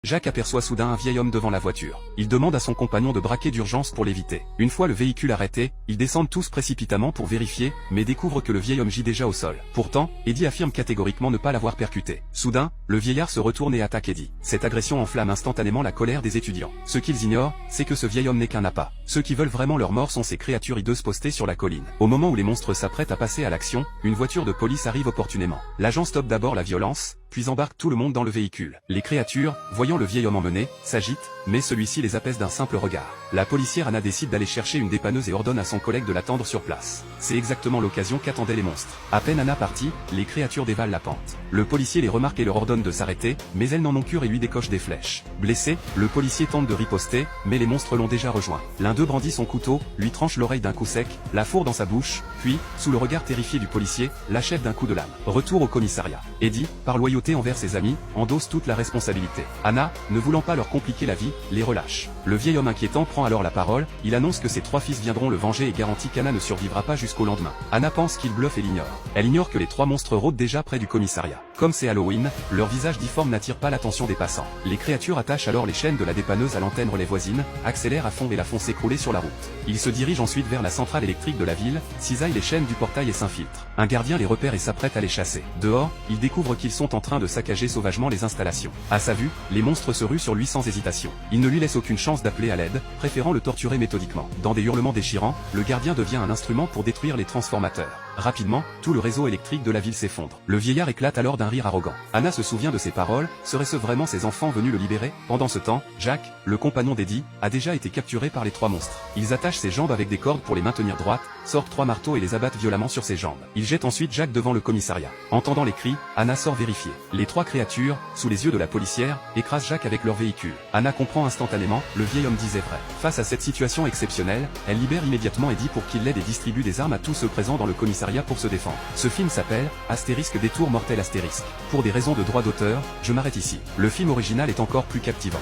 Jacques aperçoit soudain un vieil homme devant la voiture. Il demande à son compagnon de braquer d'urgence pour l'éviter. Une fois le véhicule arrêté, ils descendent tous précipitamment pour vérifier, mais découvrent que le vieil homme gît déjà au sol. Pourtant, Eddie affirme catégoriquement ne pas l'avoir percuté. Soudain, le vieillard se retourne et attaque Eddie. Cette agression enflamme instantanément la colère des étudiants. Ce qu'ils ignorent, c'est que ce vieil homme n'est qu'un appât. Ceux qui veulent vraiment leur mort sont ces créatures hideuses postées sur la colline. Au moment où les monstres s'apprêtent à passer à l'action, une voiture de police arrive opportunément. L'agent stoppe d'abord la violence, puis embarque tout le monde dans le véhicule. Les créatures, voyant le vieil homme emmené, s'agitent, mais celui-ci les apaise d'un simple regard. La policière Anna décide d'aller chercher une dépanneuse et ordonne à son collègue de l'attendre sur place. C'est exactement l'occasion qu'attendaient les monstres. À peine Anna partie, les créatures dévalent la pente. Le policier les remarque et leur ordonne de s'arrêter, mais elles n'en ont cure et lui décochent des flèches. Blessé, le policier tente de riposter, mais les monstres l'ont déjà rejoint. L'un d'eux brandit son couteau, lui tranche l'oreille d'un coup sec, la fourre dans sa bouche, puis, sous le regard terrifié du policier, l'achève d'un coup de lame. Retour au commissariat. Eddie, par loyauté envers ses amis, endosse toute la responsabilité. Anna, ne voulant pas leur compliquer la vie, les relâche. Le vieil homme inquiétant prend alors la parole, il annonce que ses 3 fils viendront le venger et garantit qu'Anna ne survivra pas jusqu'au lendemain. Anna pense qu'il bluffe et l'ignore. Elle ignore que les 3 monstres rôdent déjà près du commissariat. Comme c'est Halloween, leur visage difforme n'attire pas l'attention des passants. Les créatures attachent alors les chaînes de la dépanneuse à l'antenne relais voisine, accélèrent à fond et la font s'écrouler sur la route. Ils se dirigent ensuite vers la centrale électrique de la ville, cisaillent les chaînes du portail et s'infiltrent. Un gardien les repère et s'apprête à les chasser. Dehors, ils découvrent qu'ils sont en train de saccager sauvagement les installations. À sa vue, les monstres se ruent sur lui sans hésitation. Ils ne lui laissent aucune chance d'appeler à l'aide, préférant le torturer méthodiquement. Dans des hurlements déchirants, le gardien devient un instrument pour détruire les transformateurs. Rapidement, tout le réseau électrique de la ville s'effondre. Le vieillard éclate alors d'un rire arrogant. Anna se souvient de ses paroles, serait-ce vraiment ses enfants venus le libérer? Pendant ce temps, Jacques, le compagnon d'Eddie, a déjà été capturé par les 3 monstres. Ils attachent ses jambes avec des cordes pour les maintenir droites, sortent 3 marteaux et les abattent violemment sur ses jambes. Ils jettent ensuite Jacques devant le commissariat. Entendant les cris, Anna sort vérifier. Les 3 créatures, sous les yeux de la policière, écrasent Jacques avec leur véhicule. Anna comprend instantanément, le vieil homme disait vrai. Face à cette situation exceptionnelle, elle libère immédiatement Eddie pour qu'il l'aide et distribue des armes à tous ceux présents dans le commissariat pour se défendre. Ce film s'appelle Astérisque détour mortel astérisque. Pour des raisons de droit d'auteur, je m'arrête ici. Le film original est encore plus captivant.